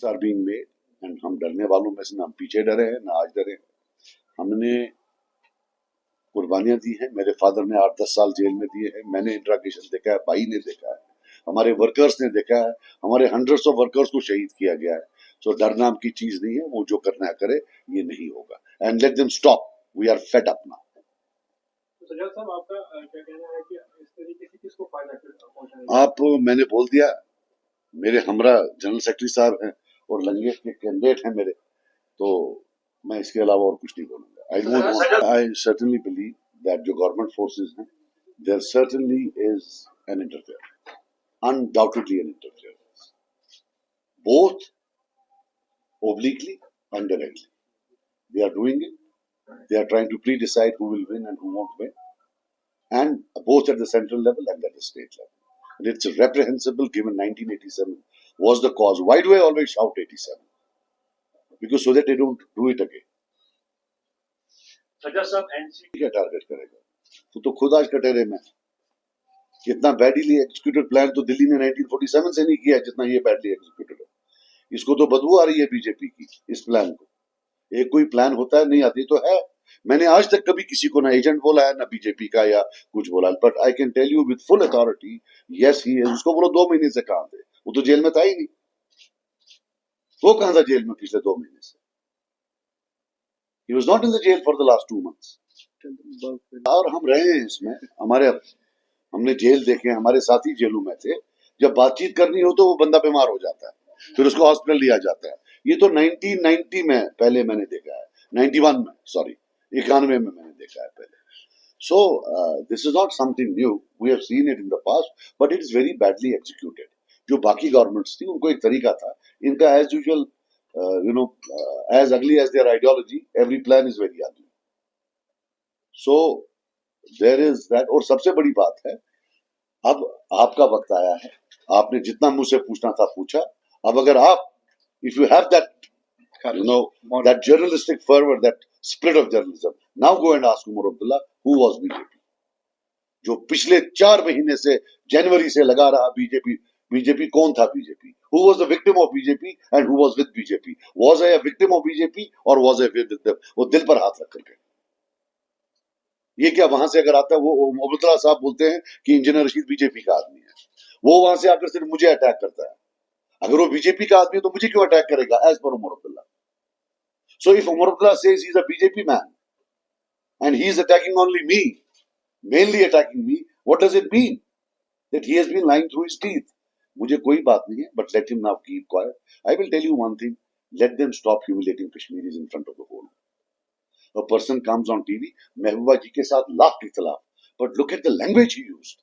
Are being made and हम डरने वालों में से ना हम पीछे डरे हैं ना आज डरे हैं। हमने कुर्बानियां दी हैं। मेरे फादर ने 8-10 साल जेल में दिए हैं। मैंने इंट्रागेशन देखा है, भाई ने देखा है, हमारे वर्कर्स ने देखा है, हमारे हंड्रेड्स ऑफ वर्कर्स को शहीद किया गया है। सो डर नाम की चीज नहीं है। वो जो करना है करे, ये नहीं होगा। And let them stop, we are fed up now. Sajjad sahab, आपका क्या कहना है कि इस तरीके से किसको फायदा पहुंचाएगा? आप, मैंने बोल दिया, मेरे हमरा जनरल सेक्रेटरी साहब हैं और लंगेश के कैंडिडेट हैं मेरे, तो मैं इसके अलावा और कुछ नहीं बोलूंगा। आई सर्टनली बिलीव दैट जो गवर्नमेंट फोर्सेस हैं, there certainly is an interfere, undoubtedly an interference, both obliquely and directly. They are doing it. They are trying to pre-decide who will win and who won't win, and both at the central level and at the state level. And it's reprehensible given 1987 was the cause. Why do I always shout 87? Because so that they don't do it again. Sajjad sahab, NCP क्या target करेगा? तो खुद आज कटेरे में कितना badly executed plan तो दिल्ली ने 1947 से नहीं किया जितना ये बैडली एग्जीक्यूटेड है। इसको तो बदबू आ रही है बीजेपी की इस प्लान को। एक कोई प्लान होता है, नहीं आती तो है। मैंने आज तक कभी किसी को ना एजेंट बोला है ना बीजेपी का या कुछ बोला, but I can tell you with full authority, yes he is. उसको बोलो 2 महीने से कहां थे, वो तो जेल में था ही नहीं। वो कहां था जेल में पिछले 2 महीने से? He was not in the jail for the last 2 months. और हम रहे हैं इसमें, हमने जेल देखे, हमारे साथी जेलों में थे। जब बातचीत करनी हो तो वो बंदा बीमार हो जाता है, फिर उसको हॉस्पिटल लिया जाता है। ये तो 1990 में पहले मैंने देखा है, 91 में, सॉरी 91 में मैंने देखा है पहले। So this is not something new, we have seen it in the past, but it is very badly executed. जो बाकी गवर्नमेंट्स थी उनको एक तरीका था, इनका as usual, as ugly as their ideology, every plan is very ugly. So there is that. और सबसे बड़ी बात है, अब आपका वक्त आया है। आपने जितना मुझसे पूछना था पूछा। अब अगर आप, if you have that, that journalistic fervor, that spirit of journalism, now go and ask Umar Abdullah who was BJP, जो पिछले 4 महीने से, जनवरी से लगा रहा बीजेपी कौन था BJP, who was the victim of BJP and who was with BJP, was I a victim of BJP or was I with them? वो दिल पर हाथ रख करके, ये क्या वहां से अगर आता है, वो अब्दुल्ला साहब बोलते हैं कि इंजीनियर रशीद बीजेपी का आदमी है, वो वहां से आकर सिर्फ मुझे अटैक करता है। अगर वो बीजेपी का आदमी है तो मुझे क्यों अटैक करेगा? As per Omar Abdullah. So if Omar Abdullah says he is a BJP man and he is attacking only me, mainly attacking me, what does it mean? That he has been lying through his teeth. मुझे कोई बात नहीं है, but let him now keep quiet. I will tell you one thing, let them stop humiliating Kashmiris in front of the whole. A person comes on TV, महबूबा जी के साथ lakh इख्तिलाफ, but look at the language he used.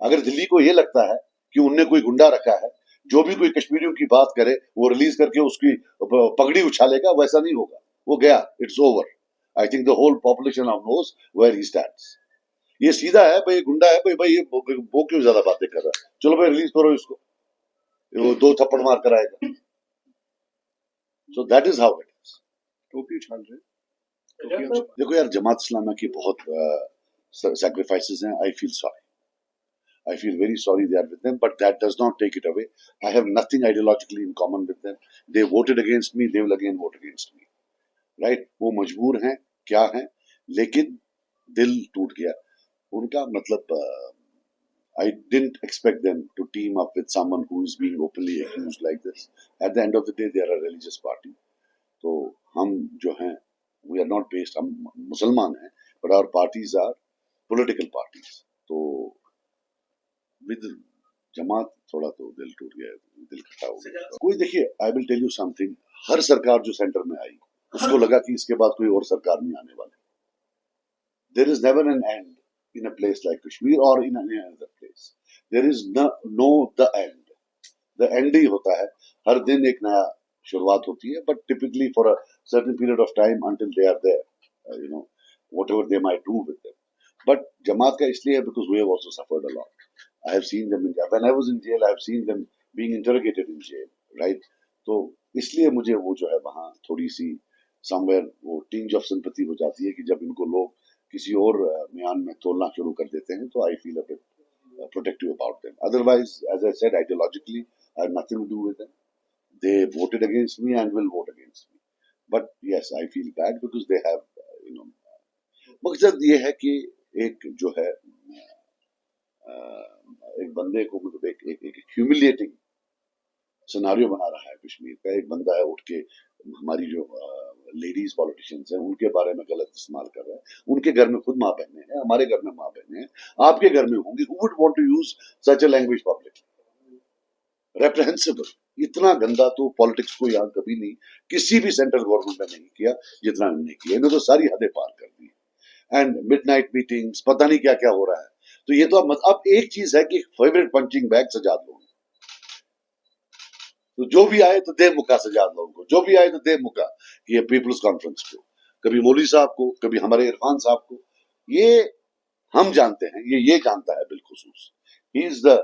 अगर दिल्ली को ये लगता है कि उनने कोई गुंडा रखा है, जो भी कोई कश्मीरियों की बात करे वो रिलीज करके उसकी पगड़ी उछालेगा, वैसा नहीं होगा। वो गया, it's over. I think the whole population of knows where he stands. ये सीधा है भाई, गुंडा है भाई, ये वो क्यों ज्यादा बातें कर रहा है, चलो भाई रिलीज करो इसको, वो 2 थप्पड़ मार कर आएगा। So that is how it is. टोपी उछाल रहे। देखो यार, जमात इस्लामा की बहुत sacrifices हैं। I feel sorry. I feel very sorry they are with them, but that does not take it away. I have nothing ideologically in common with them. They voted against me, they will again vote against me. Right? वो मजबूर हैं, क्या हैं, लेकिन दिल टूट गया उनका। मतलब I didn't expect them to team up with someone who is being openly accused like this. At the end of the day, they are a religious party. तो हम जो हैं, we are not based, हम मुसलमान हैं, but our parties are political parties. तो with जमात थोड़ा तो दिल टूट गया, दिल खटा हो गया। कोई, देखिए, I will tell you something, हर सरकार जो सेंटर में आई उसको लगा कि इसके बाद कोई और सरकार नहीं आने वाली। There is never an end in a place like Kashmir और in any other place. There is no the end. The end ही होता है, हर दिन एक नया शुरुआत होती है, but typically for a certain period of time until they are there, whatever they might do with them. But जमात का इसलिए है because we have also suffered a lot. I have seen them when I was in jail, I have seen them being interrogated in jail, right? तो इसलिए मुझे वो जो है वहाँ थोड़ी सी somewhere वो tinge of sympathy हो जाती है कि जब इनको लोग किसी और म्यान में तोलना शुरू कर देते हैं, तो I feel a bit protective about them. Otherwise, as I said, ideologically I have nothing to do with them. They voted against me and will vote against me. But yes, I feel bad because they have, मकसद ये है कि एक जो है एक बंदे को मतलब एक ह्यूमिलिएटिंग सिनारियो बना रहा है कश्मीर का। एक बंदा है उठ के हमारी जो लेडीज पॉलिटिशियंस हैं उनके बारे में गलत इस्तेमाल कर रहा है। उनके घर में खुद माँ बहनें हैं, हमारे घर में माँ बहनें हैं, आपके घर में होंगी। Who would want to use such a language publicly? Reprehensible. इतना गंदा तो पॉलिटिक्स को यहाँ कभी नहीं, किसी भी सेंट्रल गवर्नमेंट ने नहीं किया जितना इन्होंने किया। इन्होंने तो सारी हदें पार कर दी। एंड मिडनाइट मीटिंग्स, पता नहीं क्या क्या हो रहा है। तो ये तो अब एक चीज है कि फेवरेट पंचिंग बैग सजा दो, तो जो भी आए तो दे मुका सजाद लोगों को, जो भी आए तो दे मुका। ये पीपल्स कॉन्फ्रेंस को, कभी मौलवी साहब को, कभी हमारे इरफान साहब को, ये हम जानते हैं, ये जानता है बिलखुसूस। He is the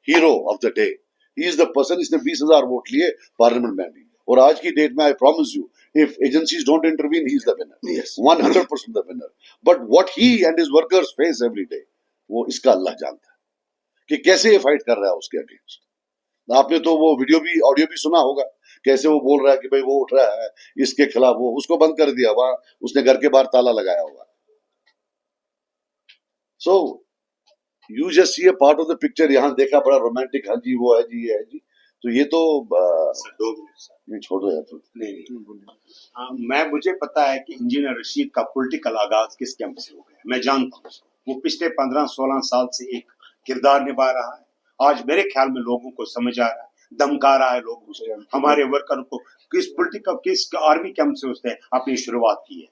hero of the day, he is the person. इसने 20,000 वोट लिए पार्लियामेंट में भी, और आज की डेट में I promise you, if agencies don't intervene, he is the winner, 100% the winner. But what he and his workers face every day, वो इसका अल्लाह जानता है कि कैसे ये फाइट कर रहा है उसके अगेंस्ट। आपने तो वो वीडियो भी, ऑडियो भी सुना होगा, कैसे वो बोल रहा है कि भाई वो उठ रहा है इसके खिलाफ, वो उसको बंद कर दिया, वहां उसने घर के बाहर ताला लगाया हुआ। So you just see a part of the picture. यहाँ देखा बड़ा रोमांटिक, हाँ जी वो है जी, ये है जी। तो ये तो नहीं, छोड़ो यार तो। मुझे पता है कि इंजीनियर रशीद का पॉलिटिकल आगाज किस कैंप से हो गया, मैं जानता हूँ। वो पिछले 15-16 साल से एक किरदार निभा रहा है। आज मेरे ख्याल में लोगों को समझ आ रहा है, धमका रहा है लोगों को, हमारे वर्कर को। किस पॉलिटिकल, किस आर्मी कैंप से उसने अपनी शुरुआत की है।